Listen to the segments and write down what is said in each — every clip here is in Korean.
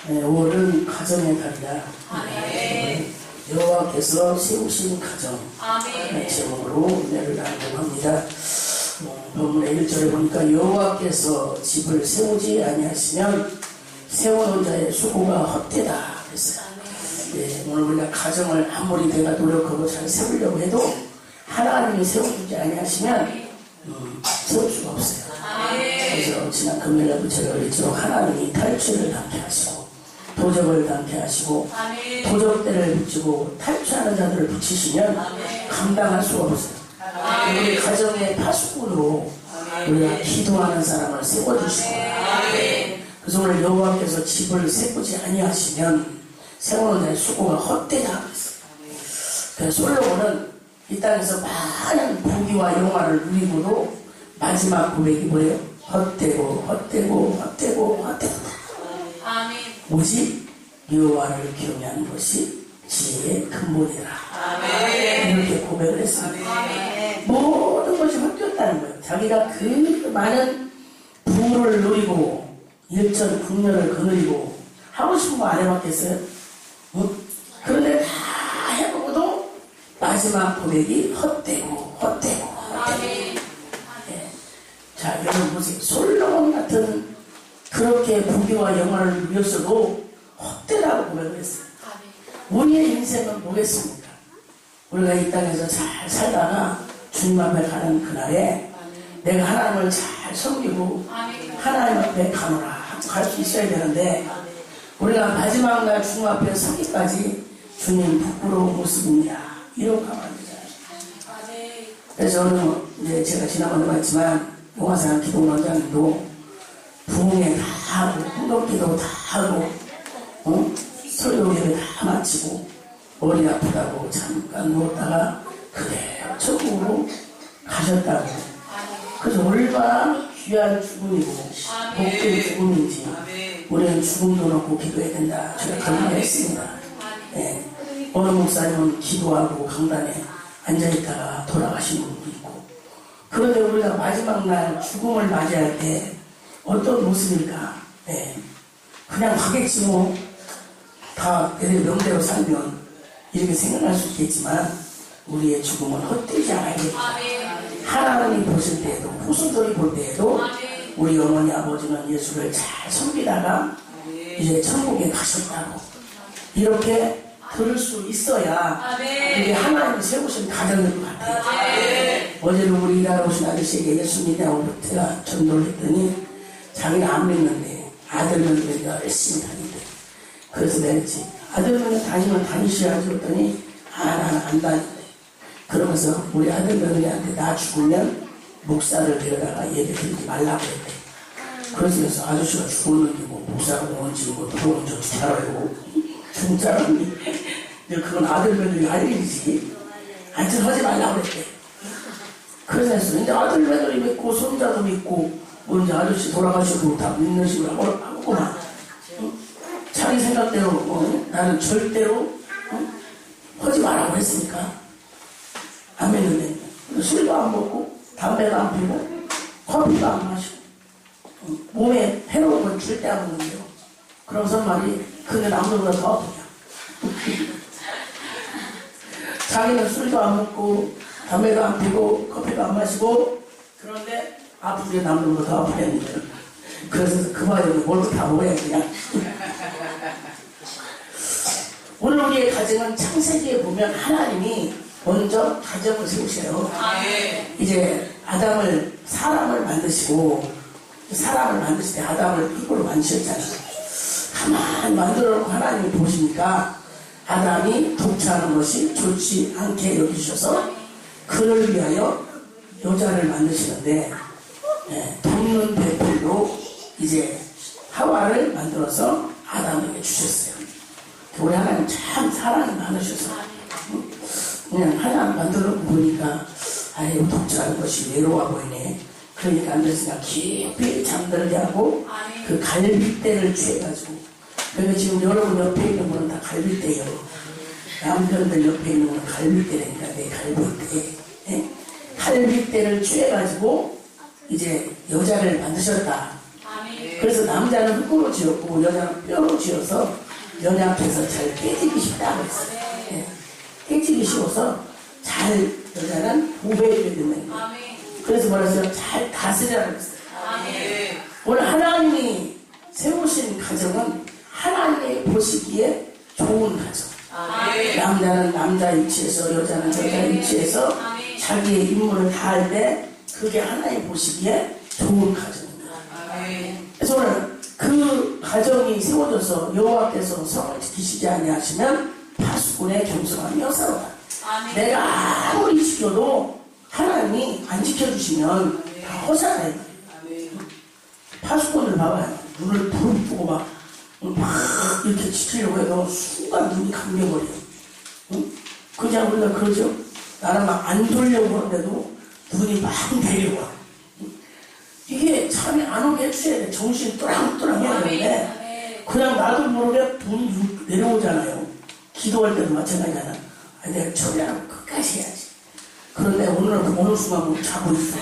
5월은 가정의 달이다. 여호와께서 세우신 가정 제목으로 은혜를 나누합니다. 본문의 1절에 보니까 여호와께서 집을 세우지 아니하시면 세우는 자의 수고가 헛되다 그랬어요. 오늘 우리가 가정을 아무리 내가 노력하고 잘 세우려고 해도 하나님이 세워주지 아니하시면 세울 수가 없어요. 그래서 지난 금요일에도 제가 그랬죠. 하나님이 탈취를 담게 하시고 도적을 담게 하시고 도적대를 붙이고 탈취하는 자들을 붙이시면 감당할 수가 없어요. 우리 가정의 파수꾼으로 우리가 기도하는 사람을 세워주시고 그래서 오늘 여호와께서 집을 세우지 아니하시면 세우는 자의 수고가 헛되다 그래서 솔로몬은 이 땅에서 많은 부귀와 영화를 누리고도 마지막 고백이 뭐예요? 헛되고 헛되고 헛되고 헛되고 오직 여호와를 경외하는 것이 지혜의 근본이라 이렇게 고백을 했습니다. 모든 것이 헛되었다는 거예요. 자기가 그 많은 부를 누리고 일천 국면을 거느리고 하고 싶은 거 안 해봤겠어요? 그런데 다 해보고도 마지막 고백이 헛되고 헛되고 헛되고. 자, 여러분 보세요. 솔로몬 같은 그렇게 부귀와 영화를 누렸어도 헛되다고 고백을 했어요. 우리의 인생은 뭐겠습니까? 우리가 이 땅에서 잘 살다가 주님 앞에 가는 그날에 내가 하나님을 잘 섬기고 하나님 앞에 가노라 갈 수 있어야 되는데 우리가 마지막 날 주님 앞에 서기까지 주님 부끄러운 모습입니다. 이러고 가면 안 되잖아요. 그래서 저는 이제 제가 지난번에 봤지만 용화산 기독원장님도 부흥회 다 하고 흥덕기도 다 하고 설교회를 다 마치고 머리 아프다고 잠깐 누웠다가 그대로 천국으로 가셨다고. 그래서 얼마나 귀한 죽음이고 복된 죽음인지 우리는 죽음도 놓고 기도해야 된다. 제가 경험했습니다. 어느 목사님은 기도하고 강단에 앉아있다가 돌아가신 분도 있고 그런데 우리가 마지막 날 죽음을 맞이할 때 어떤 모습일까? 그냥 가겠지 뭐. 다 내 명대로 살면 이렇게 생각할 수 있겠지만 우리의 죽음은 헛되지 않아야겠다. 하나님이 보실 때에도 후손들이 볼 때에도 우리 어머니 아버지는 예수를 잘 섬기다가 이제 천국에 가셨다고 이렇게 들을 수 있어야 이게 하나님이 세우신 가정인 것 같아요. 어제는 우리 일하러 오신 아저씨에게 예수 믿냐고 제가 전도를 했더니 자기가 안 믿는데 아들 며느리가 열심히 다닌대. 그래서 내가 했지. 아들 며느리 다니면 다니셔야지 했더니 나는 안 다닌대. 그러면서 우리 아들 며느리한테 나 죽으면 목사를 데려다가 예배 드리지 말라고 했대. 그래서 아저씨가 죽었는데 뭐 목사가 뭔지 뭐 들어온 줄 알고 죽은 사람이 그건 아들 며느리 할 일이지. 하여튼 하지 말라고 했대. 그래서 이제 아들 며느리 믿고 손자도 믿고 뭐 이제 아저씨 돌아가시고 다 믿는 식으로 하고만 자기 생각대로 나는 절대로 하지 말라고 했으니까 안 믿는데 술도 안 먹고 담배도 안 피고 커피도 안 마시고 몸에 해로운 건 절대 안 먹는데요. 그러면서 말이 그게 남들보다 더 아프냐. 자기는 술도 안 먹고 담배도 안 피고 커피도 안 마시고 그런데 아픈 게 남들보다 더 아프겠는데 그래서 그 말에 뭘로 다 먹어야 그냥. 오늘 우리의 가정은 창세기에 보면 하나님이 먼저 가정을 세우셔요. 이제 사람을 만드시고 사람을 만드실 때 아담을 이꼴로 만드셨잖아요. 가만히 만들어 놓고 하나님이 보시니까 아담이 독차하는 것이 좋지 않게 여기셔서 그를 위하여 여자를 만드시는데 돕는 배필로 이제 하와를 만들어서 아담에게 주셨어요. 우리 하나님 참 사랑이 많으셔서 그냥 하나 만들어 보니까 아유 독차하는 것이 외로워 보이네. 그러니까 앉았으니까 깊이 잠들게 하고 그 갈빗대를 취해가지고 그러니까 지금 여러분 옆에 있는 분은 다 갈빗대예요. 남편들 옆에 있는 분은 갈빗대라니까 내 갈빗대. 갈빗대를 취해가지고 이제 여자를 만드셨다. 그래서 남자는 흙으로 지었고 여자는 뼈로 지어서 연약해서 잘 깨지기 쉽다고 했어요. 예. 깨지기 쉬워서 잘 여자는 보호해줘야 된다는 거예요. 그래서 뭐라 했어요? 잘 다스리라고 했어요. 오늘 하나님이 세우신 가정은 하나님이 보시기에 좋은 가정. 남자는 남자 위치에서 여자는 여자 위치에서 자기의 임무를 다할 때 그게 하나님 보시기에 좋은 가정입니다. 그래서 오늘 그 가정이 세워져서 여호와께서 성을 지키시지 아니하시면 파수꾼의 겸손함이 여사로다. 내가 아무리 지켜도 하나님이 안 지켜주시면 다 허사해요. 파수꾼을 봐봐요. 눈을 부릅뜨고 막 이렇게 지키려고 해도 순간 눈이 감겨버려요. 응? 그냥 우리가 그러죠. 나는 막 안 돌려고 하는데도 눈이 막 내려와. 이게 잠이 안 오게 해주셔야 돼. 정신이 또랑또랑 해야 되는데 그냥 나도 모르게 눈이 내려오잖아요. 기도할 때도 마찬가지잖아. 내가 처리하고 끝까지 해야지. 그런데 오늘은 어느 순간 자고 있어.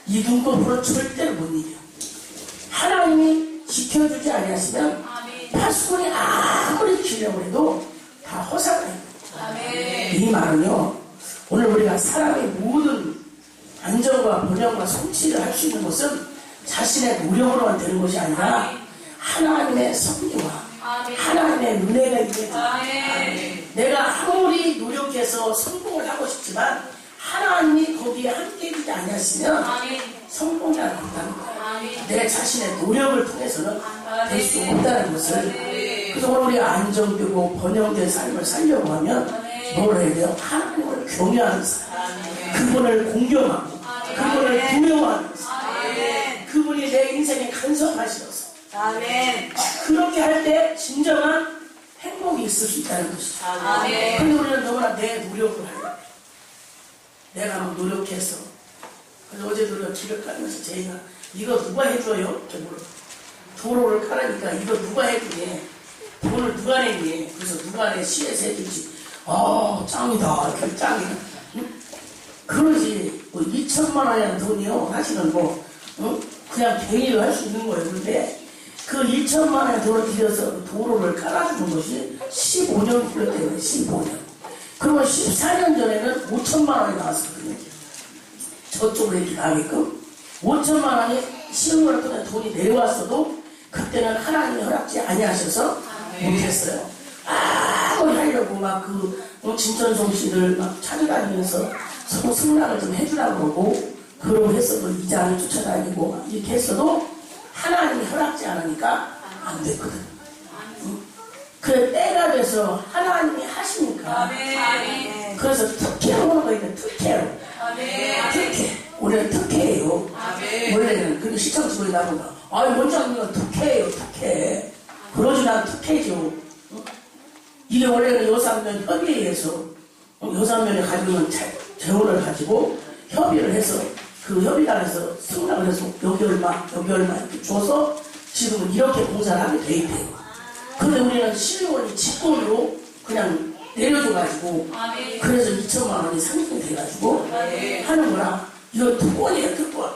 이 눈곱으로 절대로 못 이겨. 하나님이 지켜주지 아니하시면 파수꾼이 아무리 지키려고 해도 다 허사가요. 이 말은요, 오늘 우리가 사람의 모든 안정과 번영과 성취를 할 수 있는 것은 자신의 노력으로만 되는 것이 아니라 하나님의 섭리와 하나님의 은혜가 있게 내가 아무리 노력해서 성공을 하고 싶지만 하나님이 거기에 함께해주지 않으시면 성공이 안 된다는 거예요. 내 자신의 노력을 통해서는 될 수 없다는 것을. 그래서 오늘 우리가 안정되고 번영된 삶을 살려고 하면 뭘 해야 돼요? 하나님을 경외하는 삶, 그분을 공경하고 그분을 두려워하는 삶, 그분이 내 인생에 간섭하시어서 그렇게 할 때 진정한 행복이 있을 수 있다는 것이죠. 그런데 우리는 너무나 내 노력을 하려고 내가 막 노력해서. 그래서 어제도 우리가 길을 가면서 제가 이거 누가 해줘요? 이렇게 물어. 도로를 깔으니까 이거 누가 해주니? 돈을 누가 내니? 그래서 누가 내 시에서 해주지. 짱이다. 이렇게 짱이다. 응? 그러지. 뭐 2천만 원이라는 돈이요. 사실은 뭐 그냥 개인으로 할 수 있는 거예요. 그런데 그 2천만 원의 돈을 들여서 도로를 깔아주는 것이 15년 걸렸대요. 15년. 그러면 14년 전에는 5천만 원이 나왔었거든요. 저쪽으로 이렇게 가게끔 5천만 원이 시험을 통해 돈이 내려왔어도 그때는 하나님이 허락지 아니하셔서 못했어요. 아무리 하려고 막 진천송 씨를 막 찾아다니면서 서로 승낙을 좀 해주라고 그러고 그러고 했어도 이장을 쫓아다니고 막 이렇게 했어도 하나님이 허락지 않으니까 안 됐거든. 그래 때가 돼서 하나님이 하시니까. 그래서 특혜로 하는 거 있는데 특혜로. 특혜. 우리는 특혜예요. 원래는 근데 시청수에 나보다 원장님은 특혜예요. 특혜. 그러지 난 특혜죠. 이게 원래는 여사면 협의에 의해서 여사면에 가지고는 재원을 가지고 협의를 해서 그 협의단에서 승낙을 해서 여기 얼마 이렇게 줘서 지금은 이렇게 공사를 하게 돼 있대요. 그런데 우리는 시의원이 직권으로 그냥 내려줘가지고 그래서 2천만 원이 상승이 돼가지고 하는 거라. 이거 특권이에요. 특권.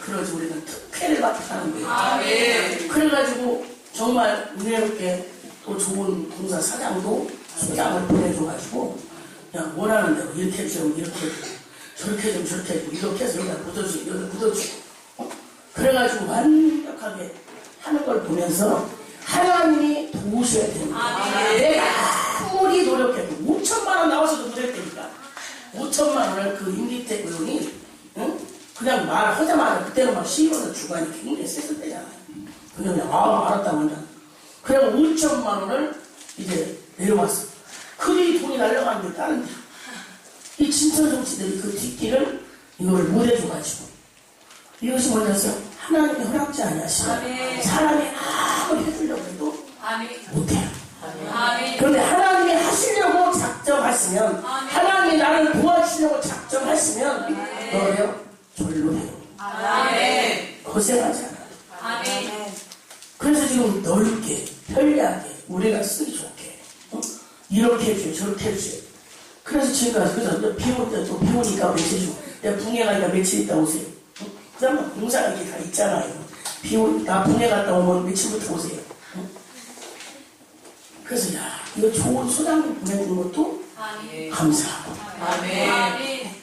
그래서 우리는 특혜를 받겠다는 거예요. 그래가지고 정말 은혜롭게 또 좋은 공사 사장도 소장을 보내줘가지고 그냥 원하는 대로 이렇게 해주면 이렇게 해주고 저렇게 해주면 저렇게 해주고 이렇게 해서 여기다 묻어주고 여기다 묻어주고 그래가지고 완벽하게 하는 걸 보면서 하나님이 도우셔야 됩니다. 내가 아무리 노력해도 5천만 원 나와서도 못했다니까. 5천만 원을 그 임기택 의원이 그냥 말하자마자 그때는 막 시의원을 주관이 굉장히 셌을 때잖아요. 그냥 알았다고 한다. 그래서 5천만 원을 이제 내려왔어. 그들이 돈이 날라가는데 다른 이 진천정치들이 그 뒷길을 이걸 못 해줘가지고 이것이 뭐냐면 하나님의 허락지 아니하시면 사람이 아무리 해주려고 해도 못해요. 그런데 하나님이 하시려고 작정하시면 하나님이 나를 도와주시려고 작정하시면 너예요 절로 해요. 고생하지 않아요. 그래서 지금 넓게 편리하게 우리가 쓰기 좋게 이렇게 해줘요 저렇게 해줘요. 그래서 지금까지 그래서 비 올 때 또 비 오니까 며칠 주고 내가 붕해 가니까 며칠 있다 오세요. 그 다음에 공사가 이렇게 다 있잖아요. 나 분해 갔다 오면 며칠부터 오세요. 그래서 야, 이거 좋은 소장님 보내준 것도 감사하고.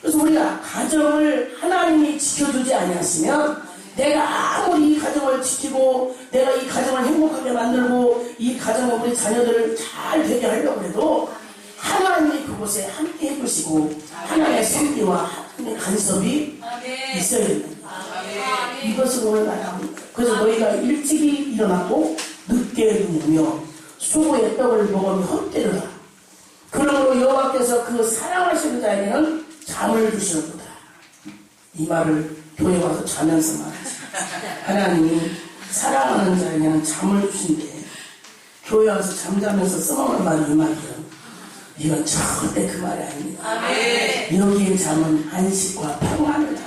그래서 우리가 가정을 하나님이 지켜주지 아니었으면 내가 아무리 이 가정을 지키고 내가 이 가정을 행복하게 만들고 이 가정을 우리 자녀들을 잘 되게 하려고 해도 하나님이 그곳에 함께 해주시고 하나님의 섭리와 하나님의 간섭이 있어야 됩니다. 이것을 오늘 말합니다. 그래서 너희가 일찍이 일어나고 늦게 누우며 수고의 떡을 먹으며 헛되르라. 그러므로 여호와께서 그 사랑하시는 자에게는 잠을 주시는구나. 이 말을 교회 와서 자면서 말하지. 하나님이 사랑하는 자에게는 잠을 주신대. 교회 와서 잠자면서 써먹는 말이 이 말이에요. 이건 절대 그 말이 아닙니다. 여기의 잠은 안식과 평안을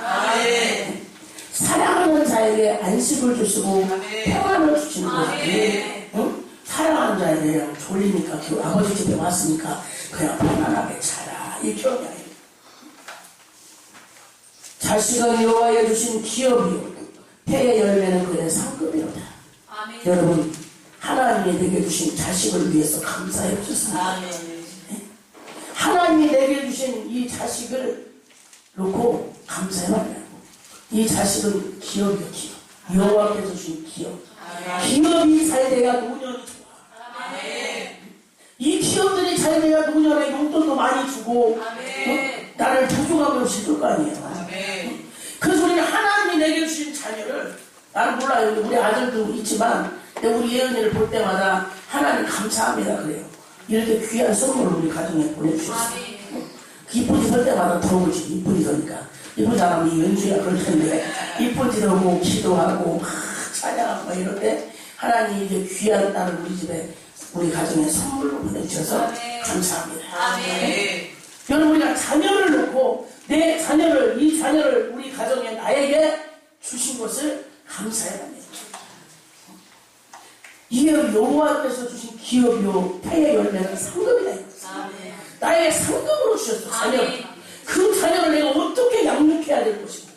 사랑하는 자에게 안식을 주시고 평안을 주시는 거지. 응? 사랑하는 자에게 졸리니까 아버지 집에 왔으니까 그냥 편안하게 자라. 이 기억이 아닙니다. 자식은 여호와의 주신 기업이요 폐의 열매는 그의 상급이로다. 여러분 하나님이 내게 주신 자식을 위해서 감사해 주셨습니다. 하나님이 내게 주신 이 자식을 놓고 감사해달라고. 이 자식은 기업이요, 기업. 여호와께서 주신 기업. 기업이 잘 돼야 노년이 좋아. 이 기업들이 잘 돼야 노년에 용돈도 많이 주고 나를 부족함으로 지킬 거 아니에요. 그래서 우리는 하나님이 내게 주신 자녀를 나는 몰라요. 우리 아들도 있지만 우리 예언이를 볼 때마다 하나님 감사합니다 그래요. 이렇게 귀한 선물을 우리 가정에 보내주셨어요. 이쁜 짓 할 때마다 더우지. 이쁜 짓 하니까. 이쁜 사람이 연주야 그럴 텐데 이쁜 짓 하고 기도하고 찬양하고 이럴 때 하나님이 이제 귀한 딸을 우리 집에 우리 가정에 선물로 보내주셔서 감사합니다. 여러분 우리가 자녀를 놓고 내 자녀를 이 자녀를 우리 가정에 나에게 주신 것을 감사해합니다. 이게 여호와께서 주신 기업이요 폐의 열매는 상급이다. 나에게 상급으로 주셨어. 자녀. 그 자녀를 내가 어떻게 양육해야 될 것이고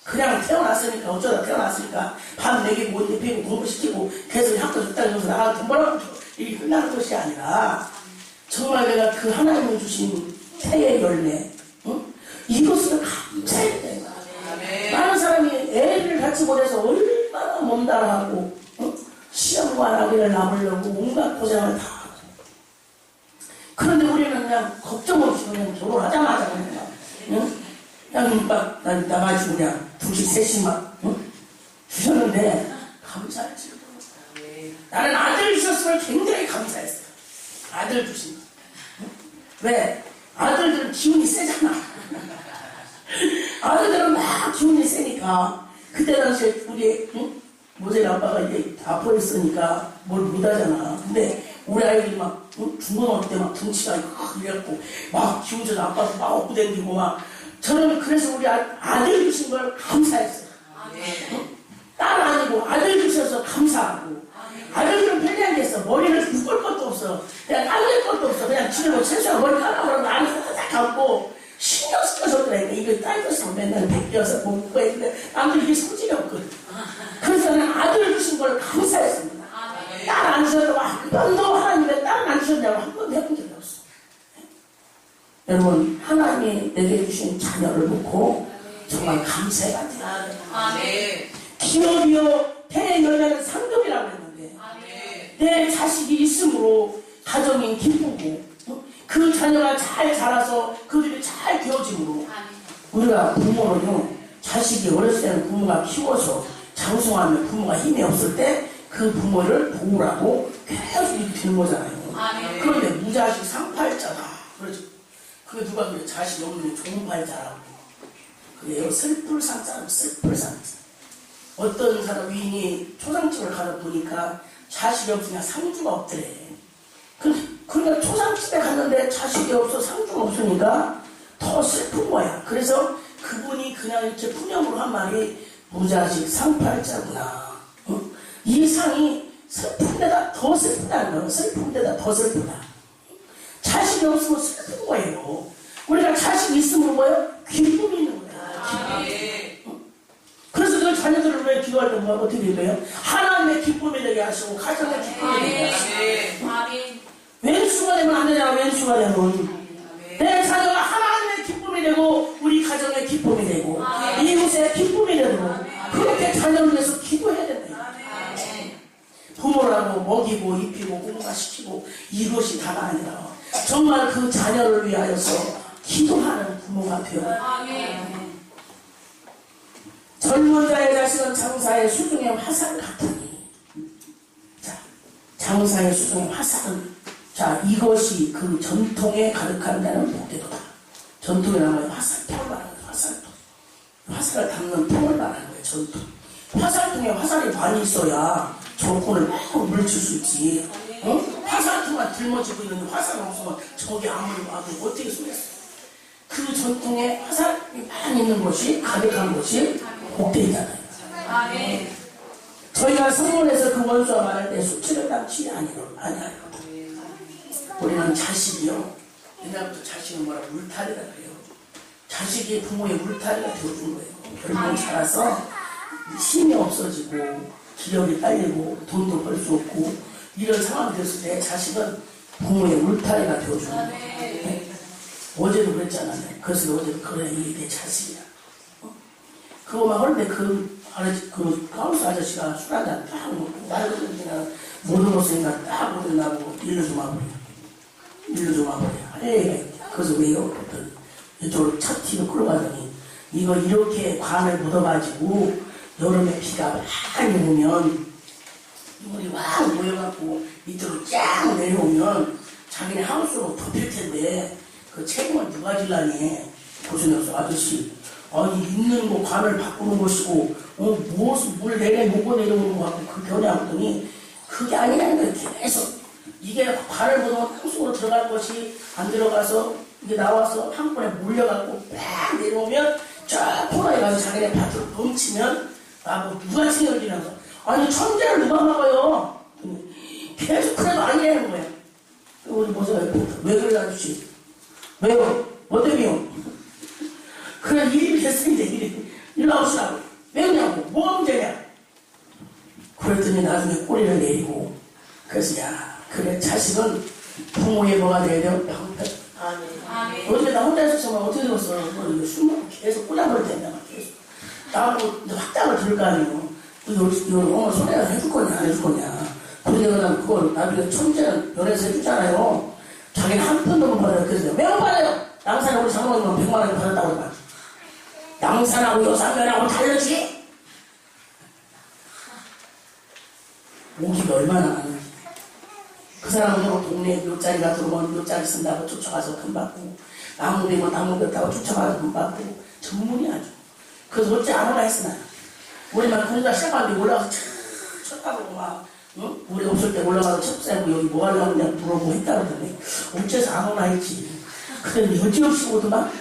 그냥 태어났으니까 어쩌다 태어났으니까 밥 먹이고 옷 입히고 공부시키고 계속 학교 줬다 해서 나가서 돈 벌어고 이게 끝나는 것이 아니라 정말 내가 그 하나님이 주신 폐의 열매 이것을 감사해야 돼. 많은 사람이 애를 같이 보내서 얼마나 몸담하고 시험과 나기를 남으려고 온갖 고생을 다 하고 그런데 우리는 그냥 걱정 없이 그냥 결혼하자마자 그냥 막 나가지고 그냥 2씩 3씩 막 주셨는데 감사했지. 나는 아들 주셨으면 굉장히 감사했어요. 아들 주신 거. 왜? 아들들은 기운이 세잖아. 아들들은 막 기운이 세니까 그때 당시에 우리 모델 아빠가 이제 아파했으니까 뭘 못하잖아. 근데 우리 아이들이 막 중고등학교 때 막 등치가 이래갖고 막 기운져서 아빠도 막 업고 댕기고 막 저는 그래서 우리 아들 주신 걸 감사했어요. 딸 아니고 아들 주셔서 감사하고 아들들은 편리한 게 있어. 머리를 묶을 것도 없어. 그냥 감을 것도 없어. 그냥 집에 뭐 최소한 머리 감아보라고 안에 딱 감고 신경 쓰여줬더라니까. 이거 딸렸으면 맨날 베껴서 뭐 묶고 했는데 남들 이게 소질이 없거든. 그래서 나는 아들 주신 걸 감사했습니다. 딸 안 주셨다고 한 번도 하나님의 딸 안 주셨냐고 한 번도 해본 적이 없어. 여러분 하나님이 내게 주신 자녀를 놓고 정말 감사해야 돼요. 기업이요 폐의 열매는 상급이라고 했는데 내 자식이 있으므로 가정이 기쁘고 그 자녀가 잘 자라서 그들이 잘 되어짐으로 우리가 부모는요 자식이 어렸을 때는 부모가 키워서 장성하면 부모가 힘이 없을 때 그 부모를 도우라고 계속 이렇게 되는 거잖아요. 그런데 무자식 상팔자다. 그렇죠. 그게 누가 그래 자식이 없는 종팔자라고 그래요. 슬플상자라고 슬플상자. 어떤 사람 위인이 초상집을 가다 보니까 자식이 없으니까 상주가 없더래. 그러니까 초상집에 갔는데 자식이 없어 상주가 없으니까 더 슬픈 거야. 그래서 그분이 그냥 이렇게 푸념으로 한 말이 무자식 상팔자구나. 이 상이 슬픈 데다 더 슬프다는 거예요. 슬픈 데다 더 슬프다. 자식이 없으면 슬픈 거예요. 우리가 자식이 있으면 뭐예요? 기쁨이 있는 거예요. 그래서 그 자녀들을 왜 기도할 때 뭐 어떻게 돼요? 하나님의 기쁨이 되게 하시고 가정의 기쁨이 되게 하시고. 왼수가 되면 안 되잖아. 왼수가 되면 내 자녀가 하나님의 기쁨이 되고 우리 가정의 기쁨이 되고 이웃의 기쁨이 되고 그렇게 자녀를 위해서 기도해야 된다. 부모라고 먹이고 입히고 공부시키고 이것이 다가 아니라 정말 그 자녀를 위하여서 기도하는 부모가 되어 젊은 자의 자식은 장사의 수중의 화살 같으니. 자, 장사의 수중의 화살은, 자, 이것이 그 전통에 가득한다는 복되도다. 전통이라는 거예요. 화살통을 말하는 거예요. 화살통. 화살을 담는 통을 말하는 거예요. 전통. 화살통에 화살이 많이 있어야 적군을 막 물칠 수 있지. 화살통만 들머지고 있는데 화살이 없으면 적이 아무리 와도 어떻게 쏘겠어. 그 전통에 화살이 많이 있는 것이 가득한 것이 복되잖아요. 저희가 성문에서 그 원수와 말할 때 수치를 당치 아니하여. 우리는 자식이요. 옛날부터 자식은 뭐라 울타리라 그래요. 자식이 부모의 울타리가 되어준 거예요. 결국 자라서 힘이 없어지고 기력이 딸리고 돈도 벌 수 없고 이런 상황이 됐을 때 자식은 부모의 울타리가 되어주는 거예요. 어제도 그랬잖아요. 그래서 어제도 그래 이게 내 자식이야. 그거만 하는데 그 가우스 아저씨가 술 한잔 딱 먹고 말을 그냥 모든 것을 딱 모든 나보고 일로 좀 와버려. 일로 좀 와버려. 그래서 왜요? 그랬더니 이쪽으로 차 티로 끌어가더니 이거 이렇게 관을 묻어가지고 여름에 비가 많이 오면 물이 확 모여갖고 밑으로 쫙 내려오면 자기네 하우스로 덮일 텐데 그 책임을 누가 질라니? 보시면서 아저씨 아니 있는 거 관을 바꾸는 것이고 무엇을 물 내내 먹고 내려오는 거 같고 그렇게 하냐더니 그게 아니라는 거예요. 계속 이게 관을 묻으면 땅속으로 들어갈 것이 안 들어가서 이게 나와서 한 번에 몰려갖고 팍 내려오면 쫙 토라에 가서 자기네 밭으로 넘치면 뭐 누가 책임을 지면서 아니 천재를 누가 막아요? 계속 그래도 아니라는 거예요. 우리 보세요. 왜 그래 아저씨? 왜요? 뭐 때문에요? 그래 일이 됐으니까 일이 나오시라고. 왜냐고? 뭐가 문제냐? 그랬더니 나중에 꼬리를 내리고 그래서 야 그래 자식은 부모의 뭐가 돼야 돼요? 방패. 어제 나 혼자 있었으면 어떻게 되었어? 술 먹고 계속 꼬장을 된다 계속. 나하고 확장을 들을 거 아니에요. 이거 손해가 해줄 거냐 안 해줄 거냐. 그러니까 그걸 나중에 천재는 연애에서 해주잖아요. 자기는 한 푼도 못 받아요. 그래서 왜 못 받아요? 양산하고 우리 장모님은 100만 원 받았다고 그러면 양산하고 요상면하고 다르지? 오기가 얼마나 많은지. 그 사람은 동네에 묘자리가 들어오면 묘자리 쓴다고 쫓아가서 돈 받고 나무 되면 나무 뱉다고 쫓아가서 돈 받고 전문이 아주. 그래서 어째 안 오라 했으나 우리만 공사 시작하는데 올라가서 쳤다고 막 응? 우리 없을 때 올라가서 첩사하고 여기 뭐 하려고 그냥 물어보고 했다 그러더니 어째서 안 오나 했지. 그런데 여지없이 오더만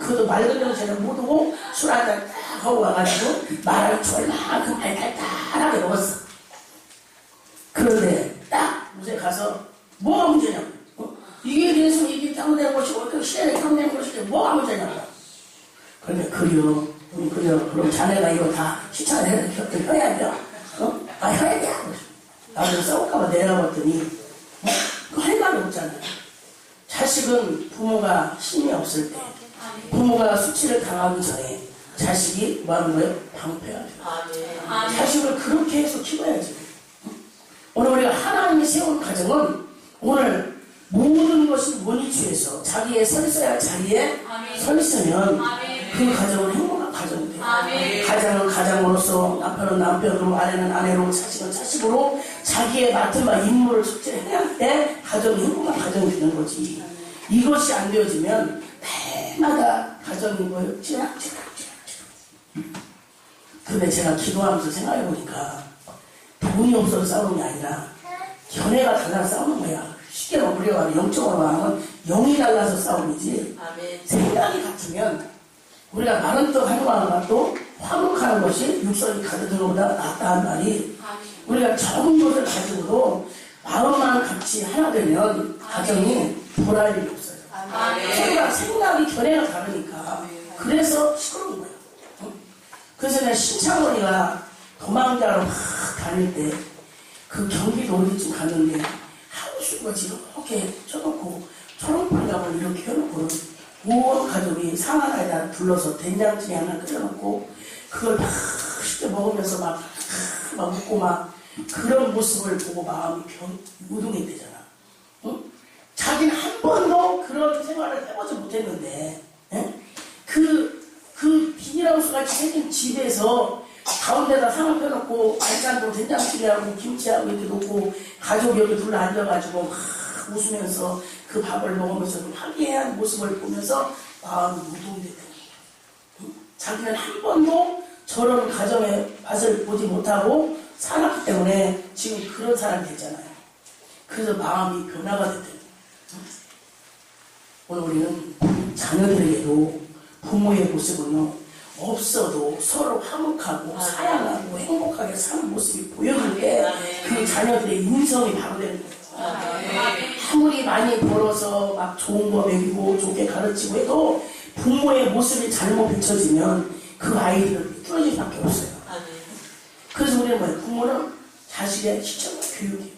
그도 말 그대로 쟤는 못 오고 술 한잔 딱 하고 와가지고 말을 졸만큼 달달달하게 먹었어. 그런데 딱 무쇠 가서 뭐가 문제냐고. 이게 그래서 이게 땅된 것이고 그 시간에 땅된 것이고 뭐가 문제냐고. 그런데 그래요. 그럼 자네가 이거 다 시차를 해야 돼요. 해야 돼. 나중에 싸울까봐 내려봤더니 할 말이 없잖아요. 자식은 부모가 힘이 없을 때 부모가 수치를 당하기 전에 자식이 뭐 하는 거예요? 방패가 돼요. 자식을 그렇게 해서 키워야지. 오늘 우리가 하나님이 세운 가정은 오늘 모든 것이 원위치에서 자기의 서 있어야 할 자리에 서 있으면 그 가정은 행복한 가정이 돼요. 가장은 가장으로서 남편은 남편으로 아내는 아내로 자식은 자식으로 자기의 맡은 바 임무를 숙제를 해야 할 때 가정이 행복한 가정이 되는 거지. 이것이 안 되어지면 때마다 가정이 뭐예요? 찌락찌락. 근데 제가 기도하면서 생각해보니까 돈이 없어서 싸우는 게 아니라 견해가 달라서 싸우는 거야. 쉽게 우리가 영적으로 말하면 영이 달라서 싸움이지. 생각이 같으면 우리가 많은 떡 하는 것도 화목하는 것이 육성이 가득한 것보다 낫다는 말이 우리가 적은 것을 가지고도 마음만 같이 하나 되면 가정이 돌아갈 일이 없어요. 생각이 견해가 다르니까 그래서 시끄러운 거예요. 그래서 내가 신창원이가 도망자로 막 다닐 때 그 경기도 어디쯤 갔는데 하우스가 지금 이렇게 쳐놓고 초롱불감을 이렇게 해놓고는 온 가족이 상 하나에다 둘러서 된장찌개 하나 끓여놓고 그걸 막 쉽게 먹으면서 막 웃고 막 그런 모습을 보고 마음이 우동했대잖아. 응? 자기는 한 번도 그런 생활을 해보지 못했는데, 예? 그 비닐하우스 같이 생긴 집에서 가운데다 상을 펴놓고 알찬도 된장찌개하고 김치하고 이렇게 놓고 가족이 여기 둘러 앉아가지고 막 웃으면서 그 밥을 먹으면서 그 화기애애한 모습을 보면서 마음이 우동됐다는 거야. 자기는 한 번도 저런 가정의 맛을 보지 못하고 살았기 때문에 지금 그런 사람이 됐잖아요. 그래서 마음이 변화가 됐대요. 오늘 우리는 자녀들에게도 부모의 모습은요, 없어도 서로 화목하고 사랑하고 행복하게 사는 모습이 보여줄 때 그 자녀들의 인성이 바로 되는 거예요. 아무리 많이 벌어서 막 좋은 거 먹이고 좋게 가르치고 해도 부모의 모습이 잘못 비춰지면 그 아이들은 뚫어질 수밖에 없어요. 그래서 우리는 뭐예요? 부모는 자식의 시청과 교육이에요.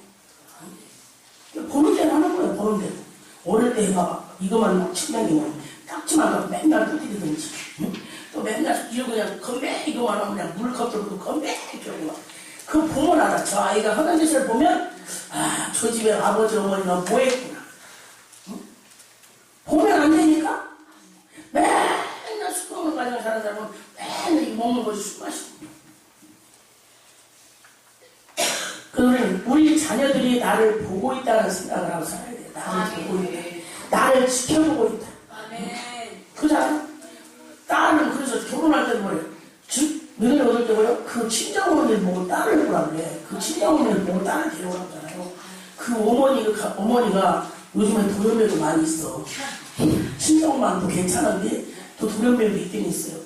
보는 대로 하는 거예요. 보는 대로. 어릴 때 해봐. 이것만 막 친다기면 깍지만 하고 맨날 두드리든지, 응? 또 맨날 이러고 그냥 건배 이거만 하면 그냥 물컵 들고 건배 이렇게 하고 막. 그 보면 알아. 저 아이가 하는 짓을 보면 아, 저 집에 아버지 어머니가 뭐 했구나. 응? 보면 안 되니까 맨날 술 먹는 가정 사는 사람은 맨날 이 먹는 것이 술 마시고. 그러면 우리 자녀들이 나를 보고 있다는 생각을 하고 살아야 돼. 나를 보고 있다. 나를 지켜보고 있다. 그잖아. 딸은 그래서 결혼할 때도 뭐래. 너희들 얻을 때 뭐래. 그 친정어머니를 보고 딸을 보라 그래. 그 친정어머니를 보고 딸을 데려오라고 하잖아요. 그 어머니가 요즘에 돌연변이도 많이 있어. 친정엄마도 괜찮은데 또 돌연변이도 있긴 있어요.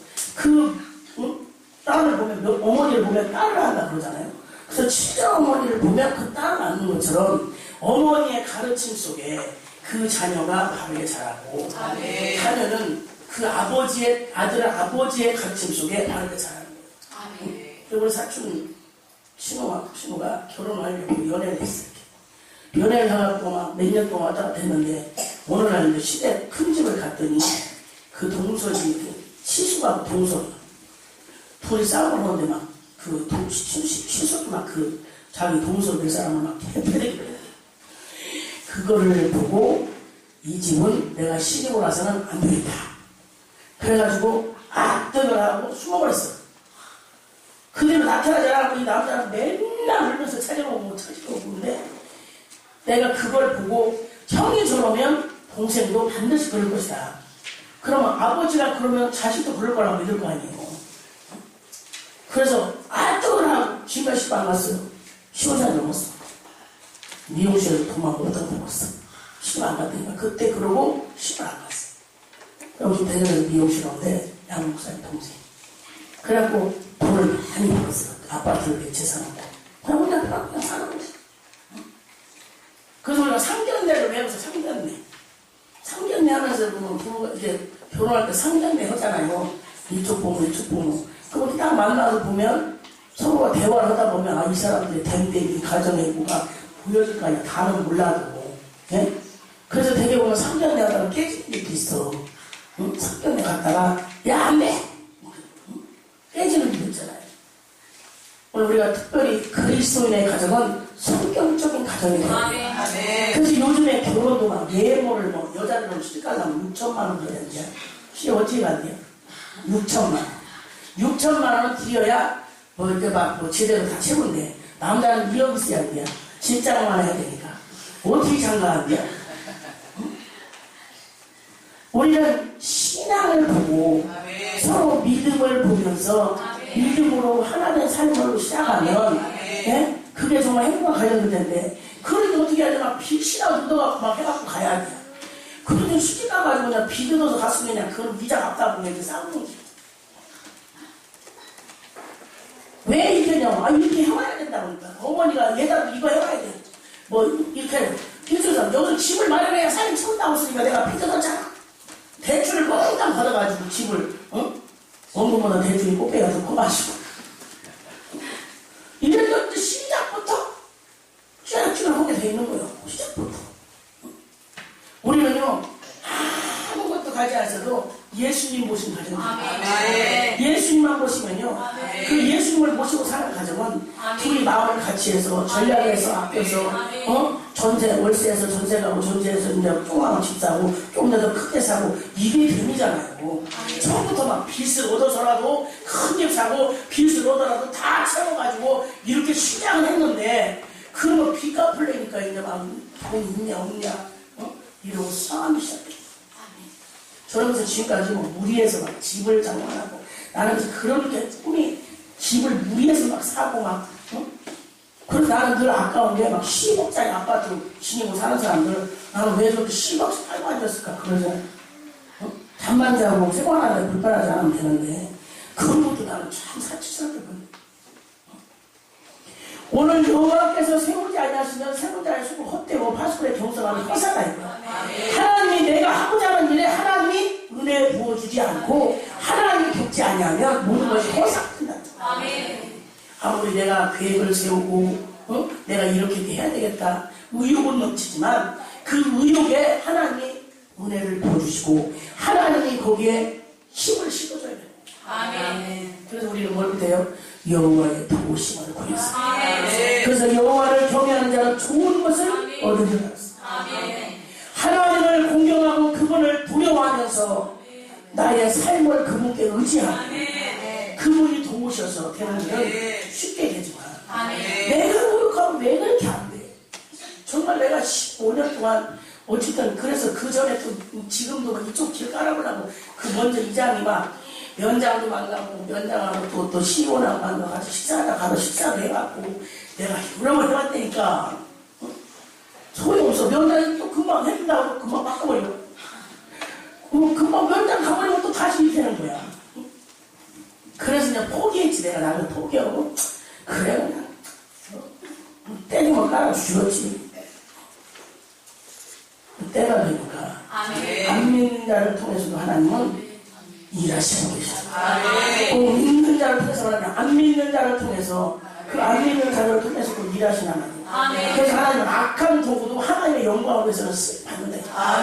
딸을 보면, 어머니를 보면 딸을 한다 그러잖아요. 그래서 친정어머니를 보면 그 딸을 낳는 것처럼 어머니의 가르침 속에 그 자녀가 바르게 자라고, 자녀는 그 아들의 아버지의 가르침 속에 바르게 자라는 거예요. 그리고 우리 사촌 신우가 결혼하려고 연애를 했어요. 연애를 해갖고 막 몇 년 동안 왔다 갔다 했는데, 어느 날 이제 시댁 큰 집을 갔더니 그 동서지, 시수가 동서, 둘이 싸우고 하는데 막 시수도 막 자기 동서 몇 사람을 막 패대기 그래. 그거를 보고 이 집은 내가 시집을 와서는 안 되겠다. 그래가지고 악덕을 하고 숨어버렸어. 그대로 나타나지 않고 이 남자는 맨날 울면서 찾아오고 그러는데 내가 그걸 보고 형이 저러면 동생도 반드시 그럴 것이다. 그러면 아버지가 그러면 자식도 그럴 거라고 믿을 거 아니에요. 그래서 악덕을 하고 지금까지 시집 안 갔어요. 15살 넘었어. 미용실에서 도망 못 다녔어. 시집 안 갔다니까. 그때 그러고 시집 안 갔어. 여기 대전에서 미용실 오는데 양 목사님 동생. 그래갖고 돈을 많이 벌었어. 아파트를 몇채 사놓고. 그냥 그냥 사는 거지. 그래서 우리가 상견례를 외워서 상견례 하면서 보면 부부가 이제 결혼할 때 상견례 하잖아요. 이쪽 보면 이쪽 보면. 그거 딱 만나서 보면 서로가 대화를 하다 보면 아, 이 사람들의 댐댐이 가정의 뭐가 보여줄 거 아니야. 다는 몰라도. 예? 그래서 되게 보면 상견례 하다가 깨지는 게 있어. 응? 상견례 갔다가 야, 안 돼! 응? 깨지는 게 있잖아요. 오늘 우리가 특별히 그리스도인의 가정은 성경적인 가정이 돼요. 그래서 요즘에 결혼도 막 예모를 뭐 여자들은 시집가서 하면 6천만 원 줘야 돼요. 시집 어떻게 간대요? 6천만 원. 6천만 원은 드려야 뭐 이렇게 막 뭐 제대로 다 채운대. 남자는 2억 있어야 돼요. 진짜로만 해야 되니까. 어떻게 장가한대요? 응? 우리는 신앙을 보고 서로 믿음을 보면서 믿음으로 하나된 삶으로 시작하면 예? 그게 정말 행복한 가정이 되는데 그래도 어떻게 해야 되나 빚이나 묻어갖고 막 해갖고 가야 돼. 그래도 시집 가가지고 그냥 빚 얻어서 갔으면 그냥 그걸 위자 갚다 보면 이렇게 싸우는 거지. 왜 이렇게 하냐고. 아, 이렇게 해와야 된다고 그러니까. 어머니가 얘들도 이거 해와야 돼. 뭐 이렇게 빚어서 여기서 집을 마련해야 살이 채운다고 했으니까 내가 빚어졌잖아. 대출을 꽁땅 받아가지고 집을 응? 원금보다 대중이 꽃배가 더 커가지고 이랬던 시작부터 쥐락쥐락 하게 돼 있는 거예요. 시작부터. 우리는요 아무것도 가지 않아도 예수님 모신 가정입니다. 예수님만 보시면요 그 예수님을 모시고 사는 가정은 둘이 마음을 같이 해서 전략에서 앞에서 전세 월세에서 전세 가고 전세에서 이제 조그마한 집 사고 좀 더 크게 사고 이게 됨이잖아요. 처음부터 막 빚을 얻어서라도 큰 집 사고 빚을 얻어라도 다 채워가지고 이렇게 시작을 했는데 그러면 빚 갚으려니까 이제 막 돈 있냐 없냐 이러고 싸움이 시작해요. 저는 그래서 지금까지 뭐 무리해서 막 집을 장만하고 나는 그런 게 꿈이 집을 무리해서 막 사고 막 그래서 나는 늘 아까운 게 막 10억짜리 아파트 지니고 사는 사람들 나는 왜 저렇게 10억씩 팔고 앉았을까 그러잖아. 잠만 자고 생활하는데 불편하지 않으면 되는데 그런 것도 나는 참 사치스럽게 보여. 오늘 여호와께서 세우지 아니하시면 세우지 않으시고 헛되고 파수꾼의 경성하는 허사가 있다. 하나님이 내가 하고자 하는 일에 하나님이 은혜 부어주지 않고 하나님이 돕지 아니하면 모든 것이 허사된다. 아무리 내가 계획을 세우고 내가 이렇게 해야 되겠다 의욕은 넘치지만 그 의욕에 하나님이 은혜를 부어주시고 하나님이 거기에 힘을 실어줘야 돼요. 그래서 우리는 뭘 돼요? 여호와의 도우심을 구했어. 그래서 여호와를 경외하는 자는 좋은 것을 얻으리라. 하나님을 공경하고 그분을 두려워하면서 나의 삶을 그분께 의지하고 그분이 도우셔서 되는 일은 쉽게 되지만 내가 노력하면 왜 그렇게 안 돼? 정말 내가 15년 동안 어쨌든 그래서 그 전에 또 지금도 이쪽 길 깔아보려고 그 먼저 이장이 막 면장도 만나고 면장하고 또 시원하고 만나가지고 식사하다 가서 식사도 해갖고 내가 여러 번 해봤다니까 소용없어. 면장이 또 금방 해준다고 금방 바꿔버려. 금방 면장 가버리면 또 다시 이렇게 하는 거야. 그래서 그냥 포기했지. 내가 나를 포기하고 그래 그냥 때리면 깔아주었지. 때가 되니까 안 믿는 자를 통해서도 하나님은 일하시는 것이죠. 믿는 자를 통해서 하나님 안 믿는 자를 통해서 그 안 믿는 자를 통해서도 일하시는 하나님. 그래서 하나님은 악한 도구도 하나님의 영광을 위해서는 받는다.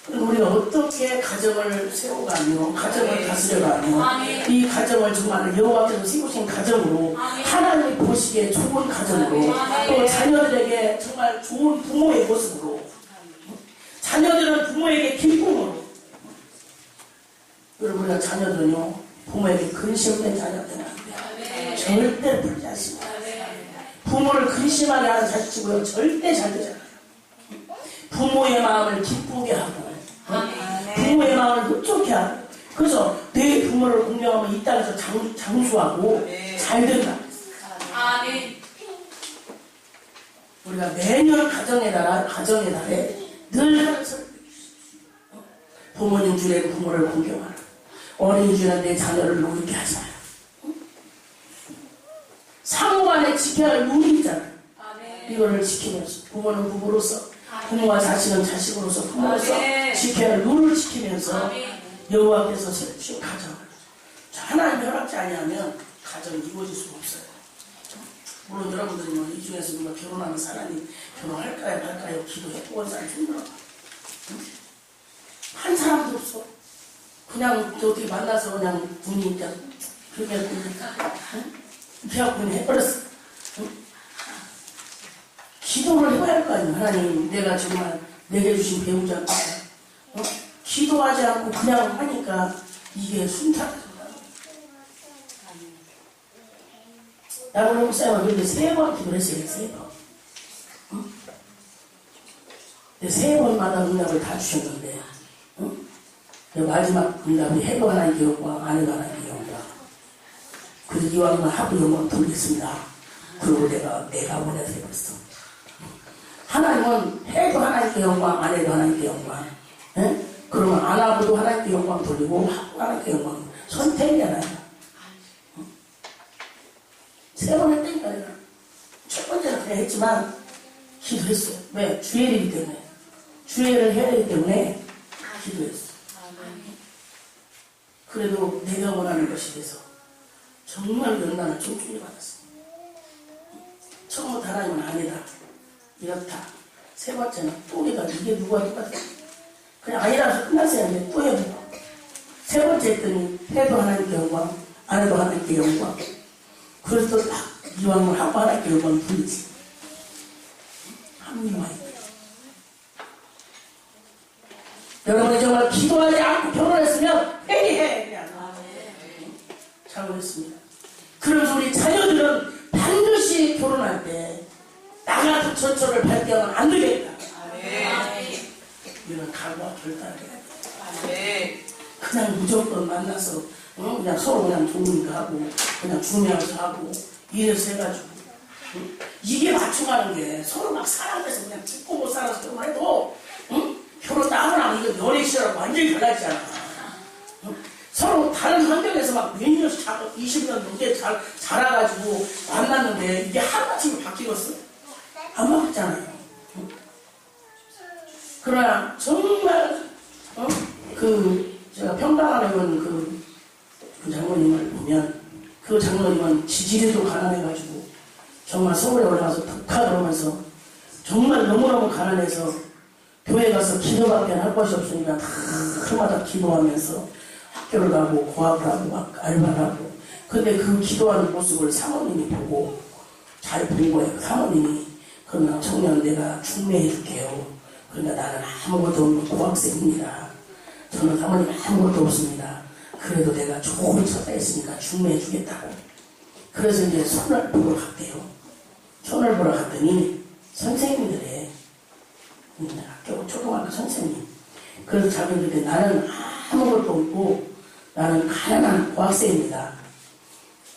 우리가 어떻게 가정을 세워가며 가정을 다스려가며 이 가정을 정말 여호와께서 세우신 가정으로 하나님이 보시기에 좋은 가정으로 또 자녀들에게 정말 좋은 부모의 모습으로 자녀들은 부모에게 기쁨으로 여러분 우리가 자녀들은요 부모에게 근심된 자녀들은 안 돼요. 절대 풀지 않습니다. 부모를 근심하게 하는 자식이고요 절대 잘 되지 않아요. 부모의 마음을 기쁘게 하고 부모의 마음을 흡족해 하고 그래서 내 부모를 공경하면 이 땅에서 장수하고 잘 된다. 우리가 매년 가정의 달에 늘 하는 소리 부모님 주에는 부모를 공경하라. 어린 주에는 내 자녀를 노릇게 하자. 상호간에 지켜야 할 룰이 있잖아요. 이거를 지키면서 부모는 부모로서 부모와 자식은 자식으로서 부모로서 지켜야 할 룰을 지키면서 여호와께서 세우신 가정을 하나님 허락지 아니하면 가정이 이루어질 수가 없어요. 물론 여러분들이 뭐 이 중에서 누가 결혼하는 사람이 결혼할까요 말까요 기도해보고 한 사람이 힘들어. 한 사람도 없어. 그냥 어떻게 만나서 그냥 분이 그냥 그렇게 해갖고 해버렸어. 기도를 해봐야 할 거 아니에요. 하나님 내가 정말 내게 주신 배우자 기도하지 않고 그냥 하니까 이게 순탄해져. 나는 목사님은 그런데 3번 기도를 했어요. 3번. 근데 3번마다 응답을 다 주셨는데 마지막 응답이 해도 하나님께 영광 아내도 하나님께 영광. 그래서 이왕이면 하고 영광 돌리겠습니다. 그리고 내가 원해서 해버렸어. 하나님은 해도 하나님께 영광 아내도 하나님께 영광. 그러면 안 하고도 하나님께 영광 돌리고 하고 하나님께 영광. 선택이잖아요. 3번 했다니까 내가. 첫 번째는 그냥 했지만 기도했어요. 왜? 주일이기 때문에. 주일을 해야 되기 때문에 기도했어. 그래도 내가 원하는 것이 돼서 정말 연단을 촘촘히 받았습니다. 처음부터 하나님은 아니다, 이렇다. 세 번째는 또 내가 이게 누가 똑같아? 그냥 아니라서 끝났어야 하는데 또 해보고. 세 번째 했더니 해도 하나님께 영광, 안 해도 하나님께 영광. 그래서 딱 이왕을 하고 하나님께 영광 돌리지. 합리화해. 여러분이 정말 기도하지 않고 결혼했으면 회개해. 그냥. 잘못했습니다. 그래서 우리 자녀들은 반드시 결혼할 때 나 같은 전철을 발견하면 안 되겠다. 이런 각오와 결단을 해야 돼. 그냥 무조건 만나서 그냥 서로 그냥 좋으니까 하고 그냥 중요해서 하고 이래서 해가지고 이게 맞춰가는 게 서로 막 사랑해서 그냥 죽고 못 살아서 결혼해도 결혼 딱 하면 이거 연애 시절하고 완전히 달라지잖아. 서로 다른 환경에서 막 몇 년씩 20년 넘게 자라가지고 만났는데 이게 하루아침에 바뀌었어? 안 바뀌었잖아요. 그러나 정말 제가 평강안에 본 그 장로님을 보면 그 장로님은 지지리도 가난해가지고 정말 서울에 올라가서 독학을 하면서 정말 너무너무 가난해서 교회 가서 기도밖에 할 것이 없으니까 그마다 기도하면서 학교를 가고 고학을 하고 막 알바를 하고 근데 그 기도하는 모습을 사모님이 보고 잘 본 거예요. 사모님이 그러면 청년 내가 중매해 줄게요. 그러니까 나는 아무것도 없는 고학생입니다. 저는 사모님 아무것도 없습니다. 그래도 내가 좋은 처자 있으니까 중매해 주겠다고. 그래서 이제 손을 보러 갔대요. 손을 보러 갔더니 선생님들의 학교 초등학교 선생님. 그래서 자기들한테 나는 아무것도 없고 나는 가난한 고학생입니다.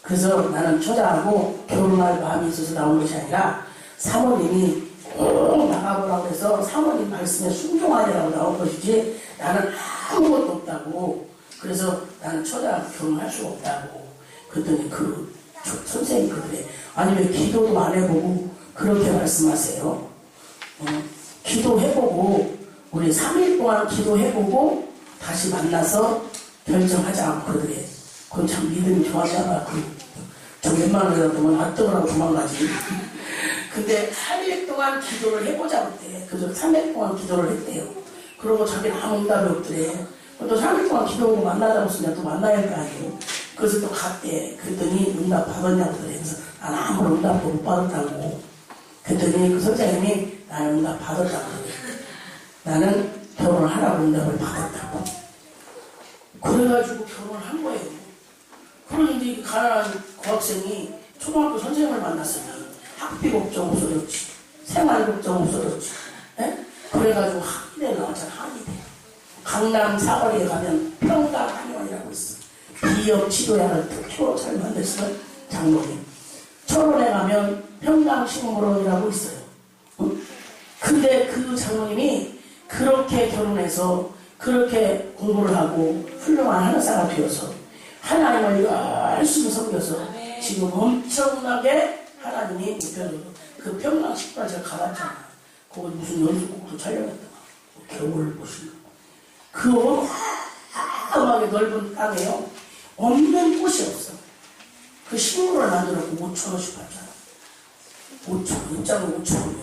그래서 나는 처자하고 결혼할 마음이 있어서 나온 것이 아니라 사모님이 꼭 나가보라고 해서 사모님 말씀에 순종하려고 나온 것이지 나는 아무것도 없다고. 그래서 나는 처자하고 결혼할 수 없다고. 그랬더니 그 선생님이 그래. 아니 왜 기도도 안 해보고 그렇게 말씀하세요? 기도해보고 우리 3일 동안 기도해보고 다시 만나서 결정하자고 그러더래. 그건 참 믿음이 좋아하잖아. 저 웬만하면 그러면 아뜨거라고 도망가지. 근데 3일 동안 기도를 해보자고 그때. 그래서 3일 동안 기도를 했대요. 그러고 자기는 아무 응답이 없더래. 또 3일 동안 기도하고 만나자고 했으면 또 만나야 할 거 아니에요. 그래서 또 갔대. 그랬더니 응답 받았냐고 그래. 그래서 난 아무런 응답도 못 받았다고. 그랬더니 그 선생님이 나는 응답 받았다고 그래. 나는 결혼을 하라고 응답을 받았다고. 그래가지고 결혼을 한 거예요. 그런데 그 가난한 고학생이 초등학교 선생님을 만났으면 학비 걱정 없어졌지. 생활 걱정 없어졌지. 에? 그래가지고 한의대 나왔잖아. 한의대. 강남 사거리에 가면 평강 한의원이라고 있어. 비염 치료약을 특효로 잘 만들었어요. 장로님. 철원에 가면 평강 식물원이라고 있어요. 근데 그 장로님이 그렇게 결혼해서 그렇게 공부를 하고 훌륭한 하나사가 되어서 하나님을 열심히 섬겨서 지금 엄청나게 하나님이 목표로 그 평강 식물원 제가 가봤잖아. 거기 무슨 연수국도 촬영했다가 겨울 보시고 그 어마어마하게 넓은 땅에요. 없는 곳이 없어. 그 식물을 만들었고 5,000원씩 받잖아. 5,000원, 입장료 5,000원.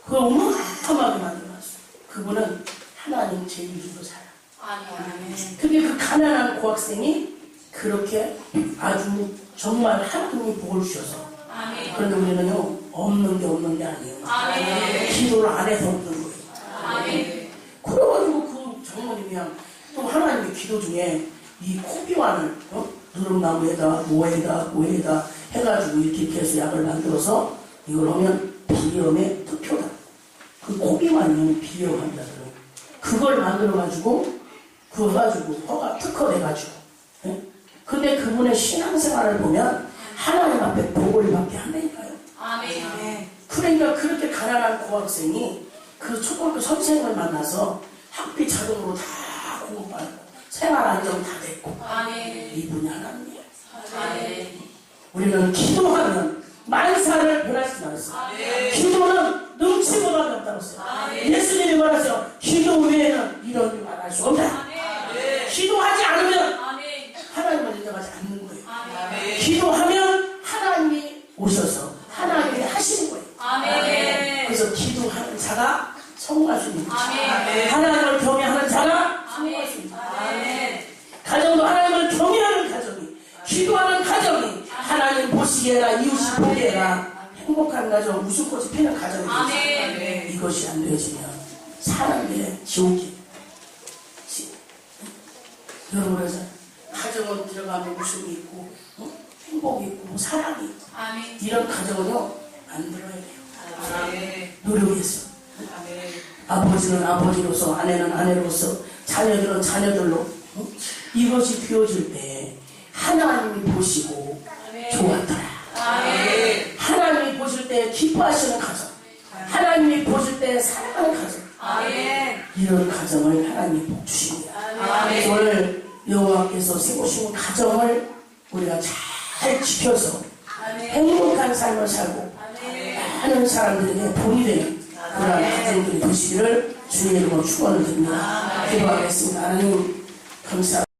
그걸 어마어마하게 만들어놨어. 그분은 하나님 제일주로 살아. 근데 그 가난한 고학생이 그렇게 아주 정말 하나님이 복을 주셔서. 그런데 우리는요, 없는 게 없는 게 아니에요. 기도를 안 해서 없는 거예요. 그래가지고 그 장모님이랑 또 하나님의 기도 중에 이 코비완을 누름나무에다 뭐에다 해가지고 이렇게 해서 약을 만들어서 이걸 하면 비염의 특효다. 그 코비완이 비염한다. 그걸 만들어가지고 그거 가지고 허가 특허돼가지고. 예? 근데 그분의 신앙생활을 보면 하나님 앞에 복을 받게 한다니까요. 아멘. 그러니까 그렇게 가난한 고학생이 그 초등학교 선생님을 만나서 학비 자동으로 다 공부받고 생활 안정 다 됐고. 아멘. 이분이 하나님이에요. 아멘. 우리는 기도하면 만사를 변하지 않았어요. 기도는 능치보다 없다고 했어요. 예수님이 말하세요. 기도 외에는 이런 일을 할 수 없다. 기도하지 않으면 교회에서 기도하는 자가 성공할 수 있는 것입니다. 하나님을 경외하는 자가 성공할 수 있는 것입니다. 가정도 하나님을 경외하는 가정이, 기도하는 가정이 하나님 보시기에나 이웃이 보기에나 행복한 가정, 웃음꽃이 피는 가정이 되겠습니다. 이것이 안 되어지면 사는 게 지옥이. 여러분, 그래서 가정은 들어가면 웃음이 있고 행복이 있고 사랑이 있고 이런 가정은요 만들어야 돼요. 노력해서 아버지는 아버지로서, 아내는 아내로서, 자녀들은 자녀들로 이것이 비워질 때 하나님이 보시고 좋았더라. 하나님이 보실 때 기뻐하시는 가정, 하나님이 보실 때 사랑하는 가정, 이런 가정을 하나님이 복 주십니다. 오늘 여호와께서 세우신 가정을 우리가 잘 지켜서 행복한 삶을 살고 많은 사람들에게 본이 되는 그런 가정들이 되시기를 주님의 이름으로 축원을 드립니다. 기도하겠습니다. 하나님 감사합니다.